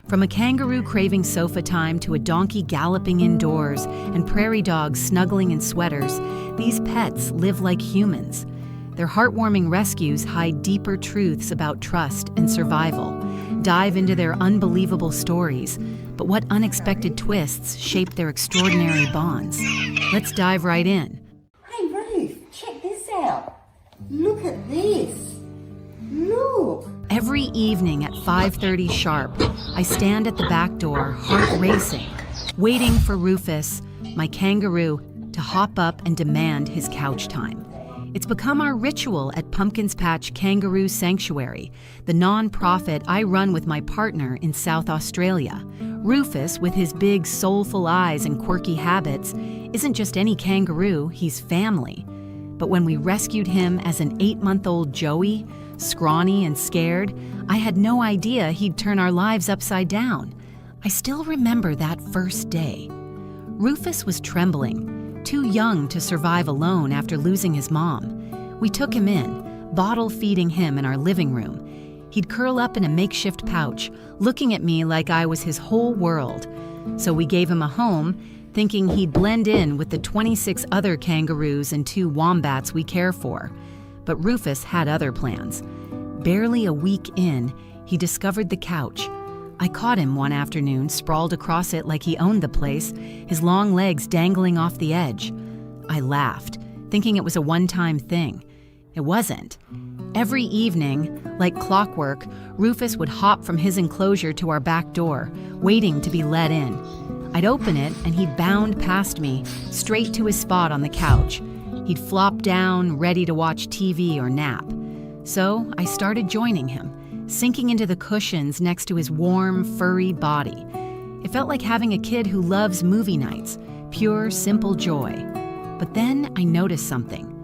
From a kangaroo craving sofa time to a donkey galloping indoors and prairie dogs snuggling in sweaters, these pets live like humans. Their heartwarming rescues hide deeper truths about trust and survival, dive into their unbelievable stories, but what unexpected twists shape their extraordinary bonds. Let's dive right in. Hey Ruth, check this out. Look at this. Look. Every evening at 5:30 sharp, I stand at the back door, heart racing, waiting for Rufus, my kangaroo, to hop up and demand his couch time. It's become our ritual at Pumpkin's Patch Kangaroo Sanctuary, the non-profit I run with my partner in South Australia. Rufus, with his big, soulful eyes and quirky habits, isn't just any kangaroo, he's family. But when we rescued him as an 8-month-old Joey, scrawny and scared, I had no idea he'd turn our lives upside down. I still remember that first day. Rufus was trembling, too young to survive alone after losing his mom. We took him in, bottle feeding him in our living room. He'd curl up in a makeshift pouch, looking at me like I was his whole world. So we gave him a home, thinking he'd blend in with the 26 other kangaroos and 2 wombats we care for. But Rufus had other plans. Barely a week in, he discovered the couch. I caught him one afternoon, sprawled across it like he owned the place, his long legs dangling off the edge. I laughed, thinking it was a one-time thing. It wasn't. Every evening, like clockwork, Rufus would hop from his enclosure to our back door, waiting to be let in. I'd open it and he'd bound past me, straight to his spot on the couch. He'd flop down, ready to watch TV or nap. So I started joining him, sinking into the cushions next to his warm, furry body. It felt like having a kid who loves movie nights, pure, simple joy. But then I noticed something.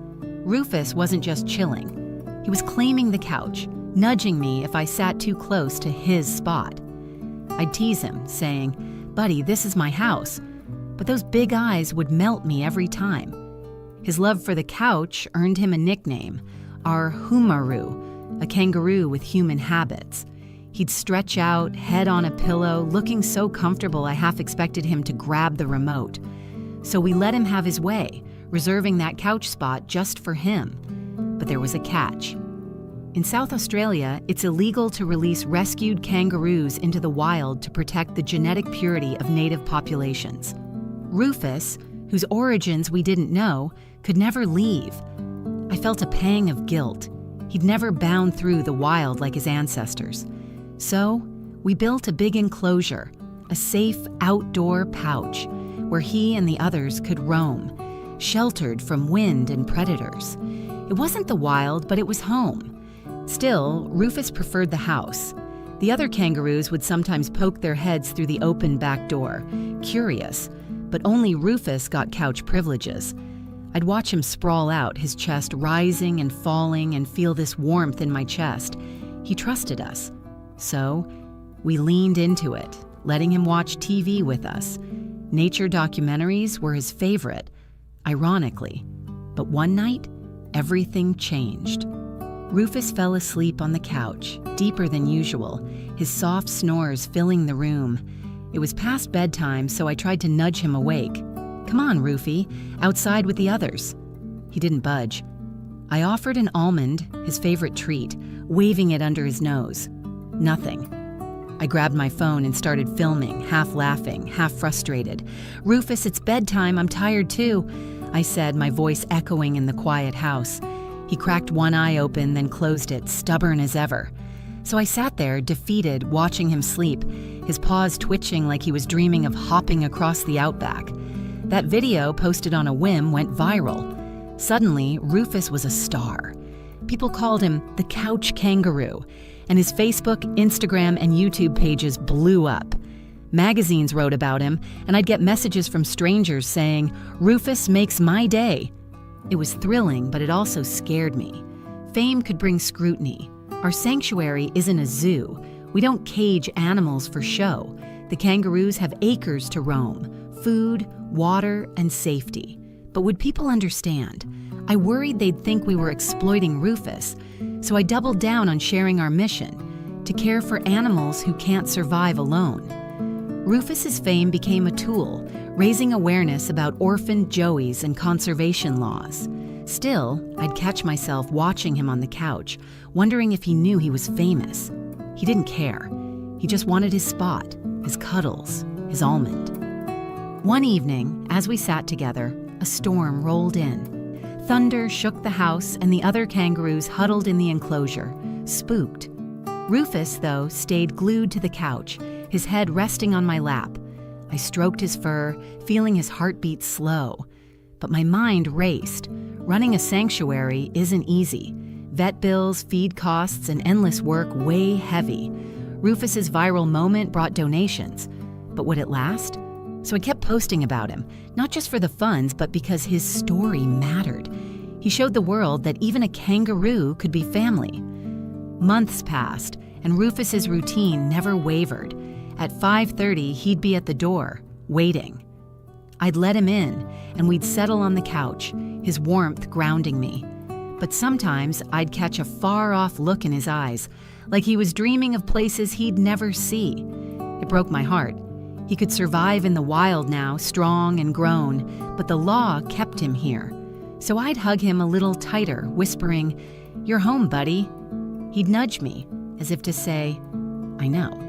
Rufus wasn't just chilling. He was claiming the couch, nudging me if I sat too close to his spot. I'd tease him, saying, "Buddy, this is my house." But those big eyes would melt me every time. His love for the couch earned him a nickname, our Humaru, a kangaroo with human habits. He'd stretch out, head on a pillow, looking so comfortable I half expected him to grab the remote. So we let him have his way, reserving that couch spot just for him. But there was a catch. In South Australia, it's illegal to release rescued kangaroos into the wild to protect the genetic purity of native populations. Rufus, whose origins we didn't know, could never leave. I felt a pang of guilt. He'd never bound through the wild like his ancestors. So we built a big enclosure, a safe outdoor pouch, where he and the others could roam, sheltered from wind and predators. It wasn't the wild, but it was home. Still, Rufus preferred the house. The other kangaroos would sometimes poke their heads through the open back door, curious, but only Rufus got couch privileges. I'd watch him sprawl out, his chest rising and falling, and feel this warmth in my chest. He trusted us. So we leaned into it, letting him watch TV with us. Nature documentaries were his favorite, ironically. But one night, everything changed. Rufus fell asleep on the couch, deeper than usual, his soft snores filling the room. It was past bedtime, so I tried to nudge him awake. "Come on, Rufy, outside with the others." He didn't budge. I offered an almond, his favorite treat, waving it under his nose. Nothing. I grabbed my phone and started filming, half laughing, half frustrated. "Rufus, it's bedtime, I'm tired too," I said, my voice echoing in the quiet house. He cracked one eye open, then closed it, stubborn as ever. So I sat there, defeated, watching him sleep, his paws twitching like he was dreaming of hopping across the outback. That video, posted on a whim, went viral. Suddenly, Rufus was a star. People called him the Couch Kangaroo, and his Facebook, Instagram, and YouTube pages blew up. Magazines wrote about him, and I'd get messages from strangers saying, "Rufus makes my day." It was thrilling, but it also scared me. Fame could bring scrutiny. Our sanctuary isn't a zoo. We don't cage animals for show. The kangaroos have acres to roam, food, water, and safety. But would people understand? I worried they'd think we were exploiting Rufus, so I doubled down on sharing our mission, to care for animals who can't survive alone. Rufus's fame became a tool, raising awareness about orphaned joeys and conservation laws. Still, I'd catch myself watching him on the couch, wondering if he knew he was famous. He didn't care. He just wanted his spot, his cuddles, his almond. One evening, as we sat together, a storm rolled in. Thunder shook the house, and the other kangaroos huddled in the enclosure, spooked. Rufus, though, stayed glued to the couch, his head resting on my lap. I stroked his fur, feeling his heartbeat slow. But my mind raced. Running a sanctuary isn't easy. Vet bills, feed costs, and endless work weigh heavy. Rufus's viral moment brought donations. But would it last? So I kept posting about him, not just for the funds, but because his story mattered. He showed the world that even a kangaroo could be family. Months passed, and Rufus's routine never wavered. At 5:30, he'd be at the door, waiting. I'd let him in, and we'd settle on the couch, his warmth grounding me. But sometimes I'd catch a far-off look in his eyes, like he was dreaming of places he'd never see. It broke my heart. He could survive in the wild now, strong and grown, but the law kept him here. So I'd hug him a little tighter, whispering, "You're home, buddy." He'd nudge me, as if to say, "I know."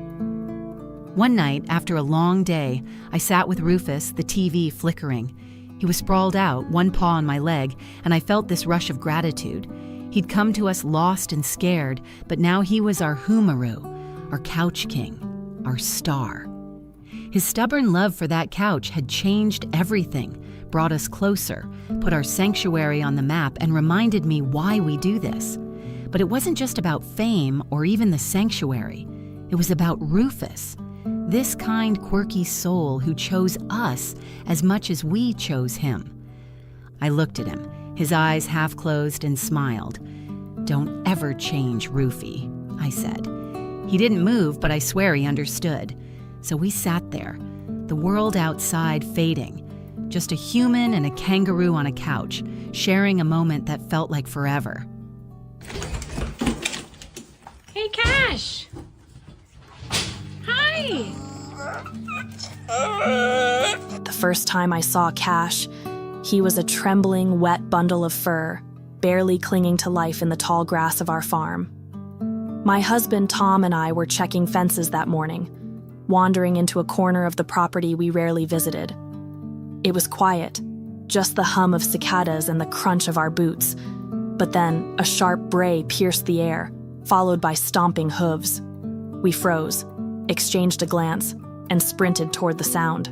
One night, after a long day, I sat with Rufus, the TV flickering. He was sprawled out, one paw on my leg, and I felt this rush of gratitude. He'd come to us lost and scared, but now he was our Humaru, our couch king, our star. His stubborn love for that couch had changed everything, brought us closer, put our sanctuary on the map, and reminded me why we do this. But it wasn't just about fame or even the sanctuary. It was about Rufus, this kind, quirky soul who chose us as much as we chose him. I looked at him, his eyes half closed, and smiled. "Don't ever change, Rufy," I said. He didn't move, but I swear he understood. So we sat there, the world outside fading, just a human and a kangaroo on a couch, sharing a moment that felt like forever. Hey, Cash! Hi! The first time I saw Cash, he was a trembling, wet bundle of fur, barely clinging to life in the tall grass of our farm. My husband Tom and I were checking fences that morning, wandering into a corner of the property we rarely visited. It was quiet, just the hum of cicadas and the crunch of our boots. But then a sharp bray pierced the air, followed by stomping hooves. We froze, exchanged a glance, and sprinted toward the sound.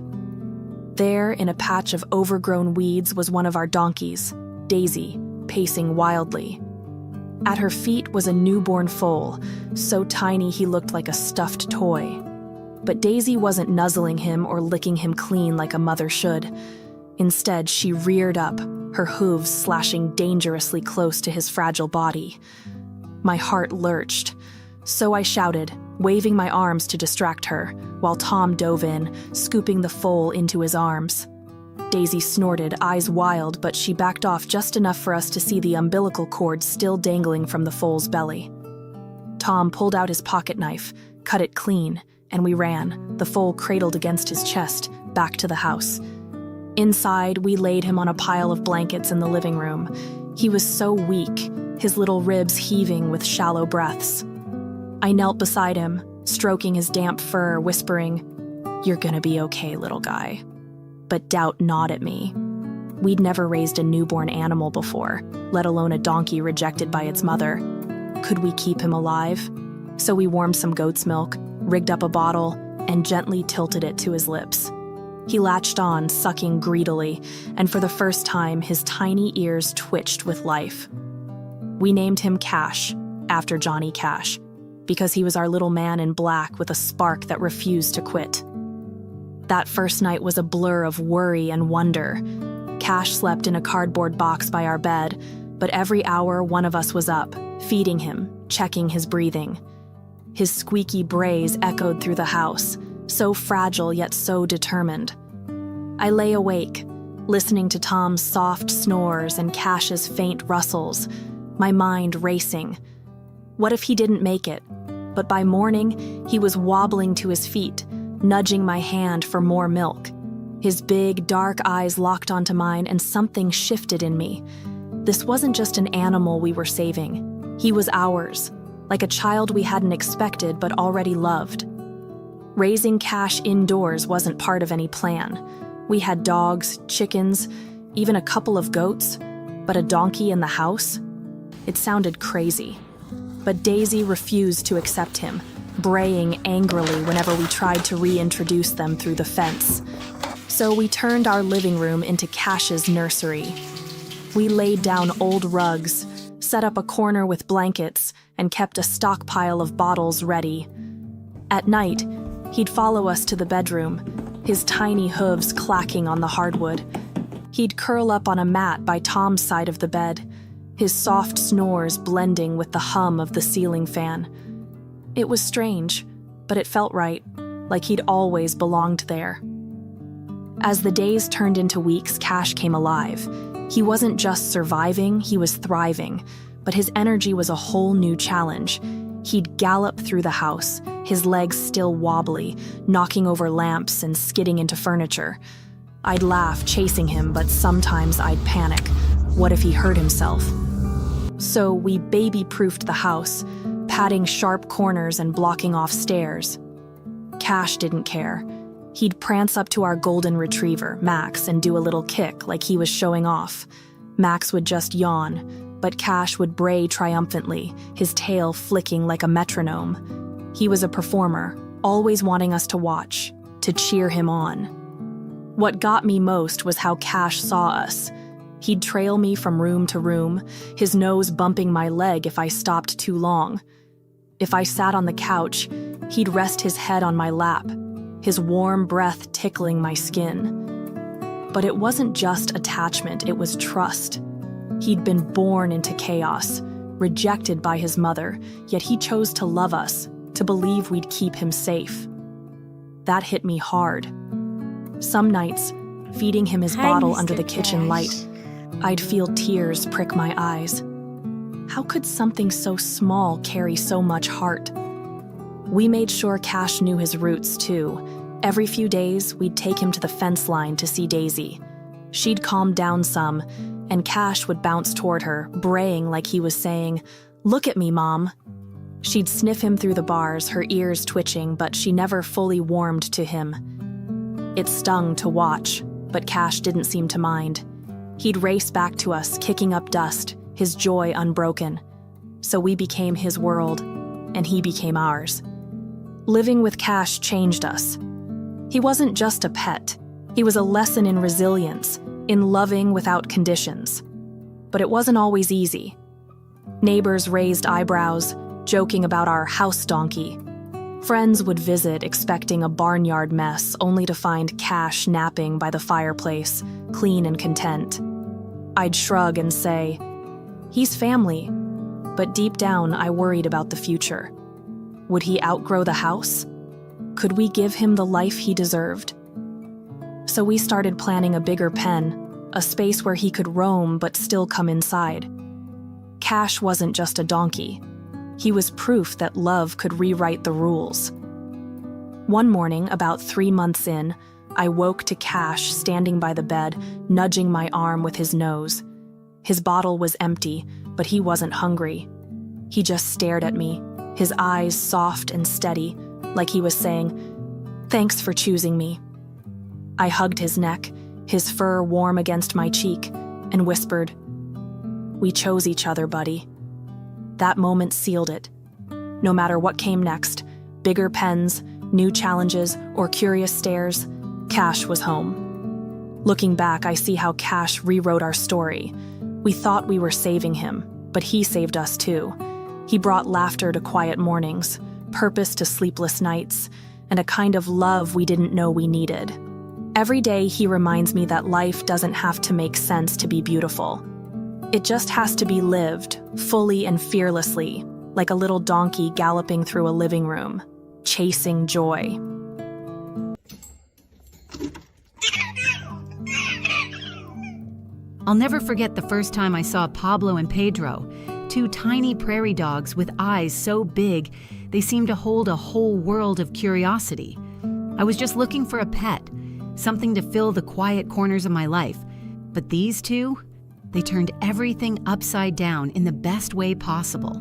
There, in a patch of overgrown weeds, was one of our donkeys, Daisy, pacing wildly. At her feet was a newborn foal, so tiny he looked like a stuffed toy. But Daisy wasn't nuzzling him or licking him clean like a mother should. Instead, she reared up, her hooves slashing dangerously close to his fragile body. My heart lurched, so I shouted, waving my arms to distract her, while Tom dove in, scooping the foal into his arms. Daisy snorted, eyes wild, but she backed off just enough for us to see the umbilical cord still dangling from the foal's belly. Tom pulled out his pocket knife, cut it clean, and we ran, the foal cradled against his chest, back to the house. Inside, we laid him on a pile of blankets in the living room. He was so weak, his little ribs heaving with shallow breaths. I knelt beside him, stroking his damp fur, whispering, "You're gonna be okay, little guy." But doubt gnawed at me. We'd never raised a newborn animal before, let alone a donkey rejected by its mother. Could we keep him alive? So we warmed some goat's milk, rigged up a bottle, and gently tilted it to his lips. He latched on, sucking greedily, and for the first time, his tiny ears twitched with life. We named him Cash, after Johnny Cash, because he was our little man in black with a spark that refused to quit. That first night was a blur of worry and wonder. Cash slept in a cardboard box by our bed, but every hour one of us was up, feeding him, checking his breathing. His squeaky brays echoed through the house, so fragile yet so determined. I lay awake, listening to Tom's soft snores and Cash's faint rustles, my mind racing. What if he didn't make it? But by morning, he was wobbling to his feet, nudging my hand for more milk. His big, dark eyes locked onto mine, and something shifted in me. This wasn't just an animal we were saving. He was ours, like a child we hadn't expected but already loved. Raising Cash indoors wasn't part of any plan. We had dogs, chickens, even a couple of goats, but a donkey in the house? It sounded crazy. But Daisy refused to accept him, braying angrily whenever we tried to reintroduce them through the fence. So we turned our living room into Cash's nursery. We laid down old rugs, set up a corner with blankets, and kept a stockpile of bottles ready. At night, he'd follow us to the bedroom, his tiny hooves clacking on the hardwood. He'd curl up on a mat by Tom's side of the bed, his soft snores blending with the hum of the ceiling fan. It was strange, but it felt right, like he'd always belonged there. As the days turned into weeks, Cash came alive. He wasn't just surviving, he was thriving, but his energy was a whole new challenge. He'd gallop through the house, his legs still wobbly, knocking over lamps and skidding into furniture. I'd laugh chasing him, but sometimes I'd panic. What if he hurt himself? So we baby-proofed the house, padding sharp corners and blocking off stairs. Cash didn't care. He'd prance up to our golden retriever, Max, and do a little kick like he was showing off. Max would just yawn, but Cash would bray triumphantly, his tail flicking like a metronome. He was a performer, always wanting us to watch, to cheer him on. What got me most was how Cash saw us. He'd trail me from room to room, his nose bumping my leg if I stopped too long. If I sat on the couch, he'd rest his head on my lap, his warm breath tickling my skin. But it wasn't just attachment, it was trust. He'd been born into chaos, rejected by his mother, yet he chose to love us, to believe we'd keep him safe. That hit me hard. Some nights, feeding him his bottle under the kitchen light, I'd feel tears prick my eyes. How could something so small carry so much heart? We made sure Cash knew his roots, too. Every few days, we'd take him to the fence line to see Daisy. She'd calm down some, and Cash would bounce toward her, braying like he was saying, "Look at me, Mom." She'd sniff him through the bars, her ears twitching, but she never fully warmed to him. It stung to watch, but Cash didn't seem to mind. He'd race back to us, kicking up dust, his joy unbroken. So we became his world, and he became ours. Living with Cash changed us. He wasn't just a pet. He was a lesson in resilience, in loving without conditions. But it wasn't always easy. Neighbors raised eyebrows, joking about our house donkey. Friends would visit expecting a barnyard mess, only to find Cash napping by the fireplace, clean and content. I'd shrug and say, "He's family," but deep down I worried about the future. Would he outgrow the house? Could we give him the life he deserved? So we started planning a bigger pen, a space where he could roam but still come inside. Cash wasn't just a donkey. He was proof that love could rewrite the rules. One morning, about 3 months in, I woke to Cash standing by the bed, nudging my arm with his nose. His bottle was empty, but he wasn't hungry. He just stared at me, his eyes soft and steady, like he was saying, "Thanks for choosing me." I hugged his neck, his fur warm against my cheek, and whispered, "We chose each other, buddy." That moment sealed it. No matter what came next, bigger pens, new challenges, or curious stares, Cash was home. Looking back, I see how Cash rewrote our story. We thought we were saving him, but he saved us too. He brought laughter to quiet mornings, purpose to sleepless nights, and a kind of love we didn't know we needed. Every day he reminds me that life doesn't have to make sense to be beautiful. It just has to be lived, fully and fearlessly, like a little donkey galloping through a living room, chasing joy. I'll never forget the first time I saw Pablo and Pedro, two tiny prairie dogs with eyes so big They seemed to hold a whole world of curiosity. I was just looking for a pet, something to fill the quiet corners of my life. But these two, they turned everything upside down in the best way possible.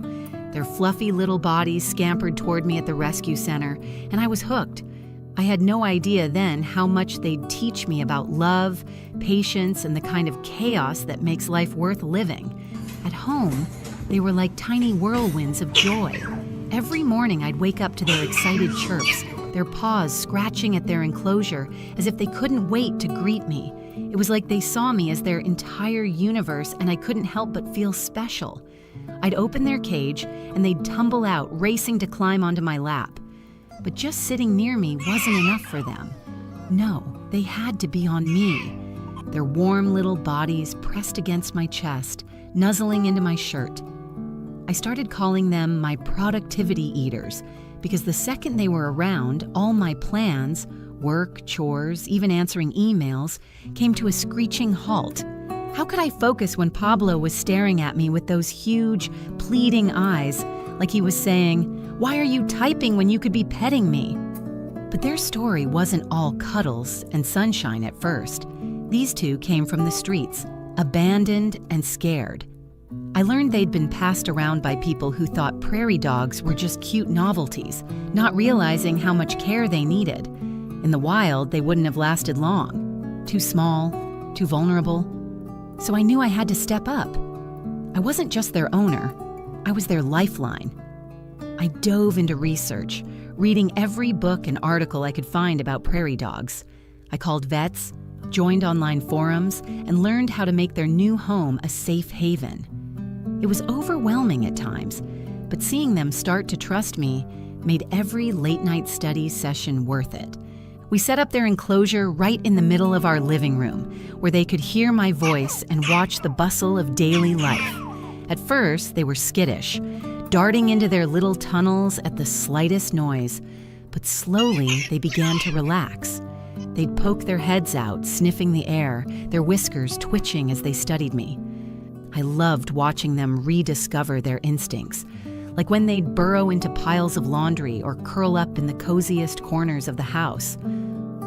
Their fluffy little bodies scampered toward me at the rescue center, and I was hooked. I had no idea then how much they'd teach me about love, patience, and the kind of chaos that makes life worth living. At home, they were like tiny whirlwinds of joy. Every morning I'd wake up to their excited chirps, their paws scratching at their enclosure as if they couldn't wait to greet me. It was like they saw me as their entire universe, and I couldn't help but feel special. I'd open their cage, and they'd tumble out, racing to climb onto my lap. But just sitting near me wasn't enough for them. No, they had to be on me. Their warm little bodies pressed against my chest, nuzzling into my shirt. I started calling them my productivity eaters, because the second they were around, all my plans, work, chores, even answering emails, came to a screeching halt. How could I focus when Pablo was staring at me with those huge, pleading eyes, like he was saying, "Why are you typing when you could be petting me?" But their story wasn't all cuddles and sunshine at first. These two came from the streets, abandoned and scared. I learned they'd been passed around by people who thought prairie dogs were just cute novelties, not realizing how much care they needed. In the wild, they wouldn't have lasted long. Too small, too vulnerable. So I knew I had to step up. I wasn't just their owner, I was their lifeline. I dove into research, reading every book and article I could find about prairie dogs. I called vets, joined online forums, and learned how to make their new home a safe haven. It was overwhelming at times, but seeing them start to trust me made every late-night study session worth it. We set up their enclosure right in the middle of our living room, where they could hear my voice and watch the bustle of daily life. At first, they were skittish, darting into their little tunnels at the slightest noise, but slowly they began to relax. They'd poke their heads out, sniffing the air, their whiskers twitching as they studied me. I loved watching them rediscover their instincts, like when they'd burrow into piles of laundry or curl up in the coziest corners of the house.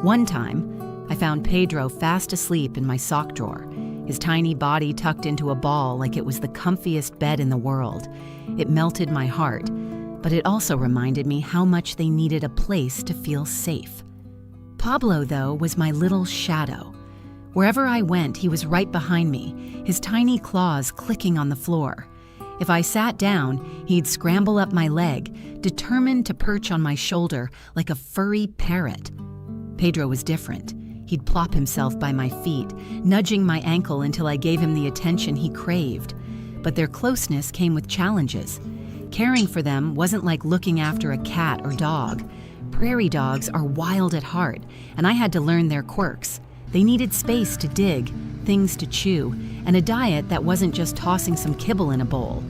One time, I found Pedro fast asleep in my sock drawer, his tiny body tucked into a ball like it was the comfiest bed in the world. It melted my heart, but it also reminded me how much they needed a place to feel safe. Pablo, though, was my little shadow. Wherever I went, he was right behind me, his tiny claws clicking on the floor. If I sat down, he'd scramble up my leg, determined to perch on my shoulder like a furry parrot. Pedro was different. He'd plop himself by my feet, nudging my ankle until I gave him the attention he craved. But their closeness came with challenges. Caring for them wasn't like looking after a cat or dog. Prairie dogs are wild at heart, and I had to learn their quirks. They needed space to dig, things to chew, and a diet that wasn't just tossing some kibble in a bowl.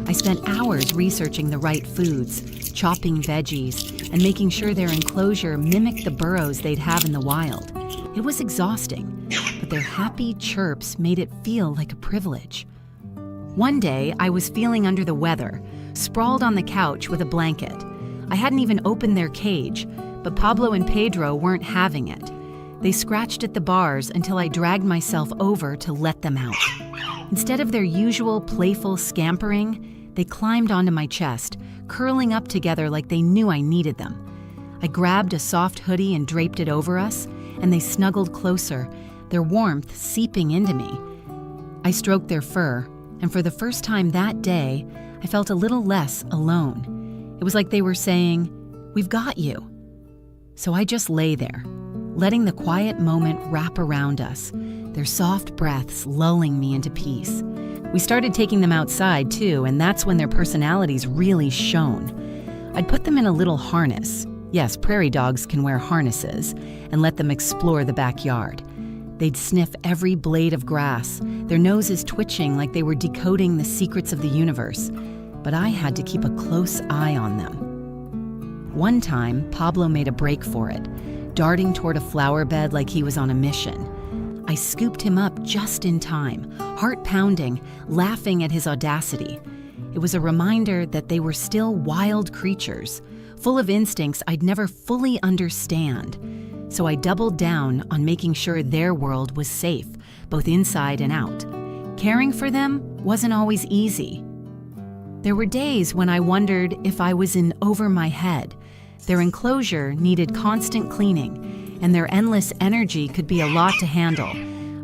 I spent hours researching the right foods, chopping veggies, and making sure their enclosure mimicked the burrows they'd have in the wild. It was exhausting, but their happy chirps made it feel like a privilege. One day, I was feeling under the weather, sprawled on the couch with a blanket. I hadn't even opened their cage, but Pablo and Pedro weren't having it. They scratched at the bars until I dragged myself over to let them out. Instead of their usual playful scampering, they climbed onto my chest, curling up together like they knew I needed them. I grabbed a soft hoodie and draped it over us, and they snuggled closer, their warmth seeping into me. I stroked their fur, and for the first time that day, I felt a little less alone. It was like they were saying, "We've got you." So I just lay there, letting the quiet moment wrap around us, their soft breaths lulling me into peace. We started taking them outside too, and that's when their personalities really shone. I'd put them in a little harness. Yes, prairie dogs can wear harnesses, and let them explore the backyard. They'd sniff every blade of grass, their noses twitching like they were decoding the secrets of the universe. But I had to keep a close eye on them. One time, Pablo made a break for it, darting toward a flower bed like he was on a mission. I scooped him up just in time, heart pounding, laughing at his audacity. It was a reminder that they were still wild creatures, full of instincts I'd never fully understand. So I doubled down on making sure their world was safe, both inside and out. Caring for them wasn't always easy. There were days when I wondered if I was in over my head. Their enclosure needed constant cleaning, and their endless energy could be a lot to handle.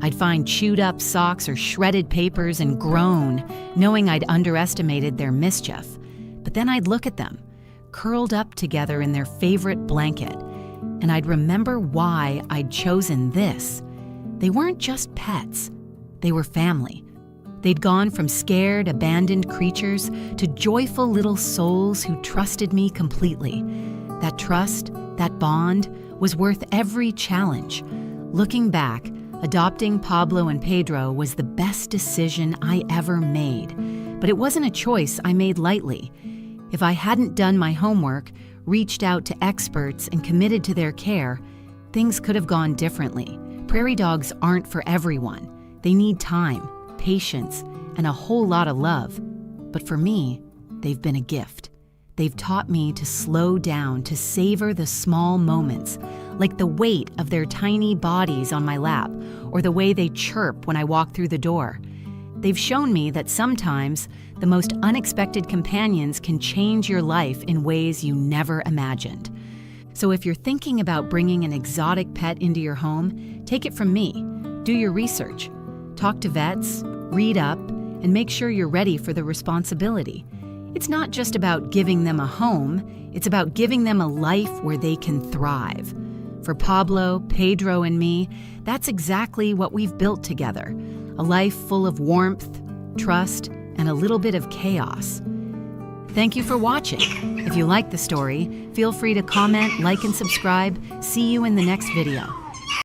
I'd find chewed up socks or shredded papers and groan, knowing I'd underestimated their mischief. But then I'd look at them, curled up together in their favorite blanket, and I'd remember why I'd chosen this. They weren't just pets, they were family. They'd gone from scared, abandoned creatures to joyful little souls who trusted me completely. That trust, that bond, was worth every challenge. Looking back, adopting Pablo and Pedro was the best decision I ever made. But it wasn't a choice I made lightly. If I hadn't done my homework, reached out to experts, and committed to their care, things could have gone differently. Prairie dogs aren't for everyone. They need time, patience, and a whole lot of love. But for me, they've been a gift. They've taught me to slow down, to savor the small moments, like the weight of their tiny bodies on my lap, or the way they chirp when I walk through the door. They've shown me that sometimes the most unexpected companions can change your life in ways you never imagined. So if you're thinking about bringing an exotic pet into your home, take it from me. Do your research. Talk to vets, read up, and make sure you're ready for the responsibility. It's not just about giving them a home, it's about giving them a life where they can thrive. For Pablo, Pedro, and me, that's exactly what we've built together. A life full of warmth, trust, and a little bit of chaos. Thank you for watching. If you like the story, feel free to comment, like, and subscribe. See you in the next video.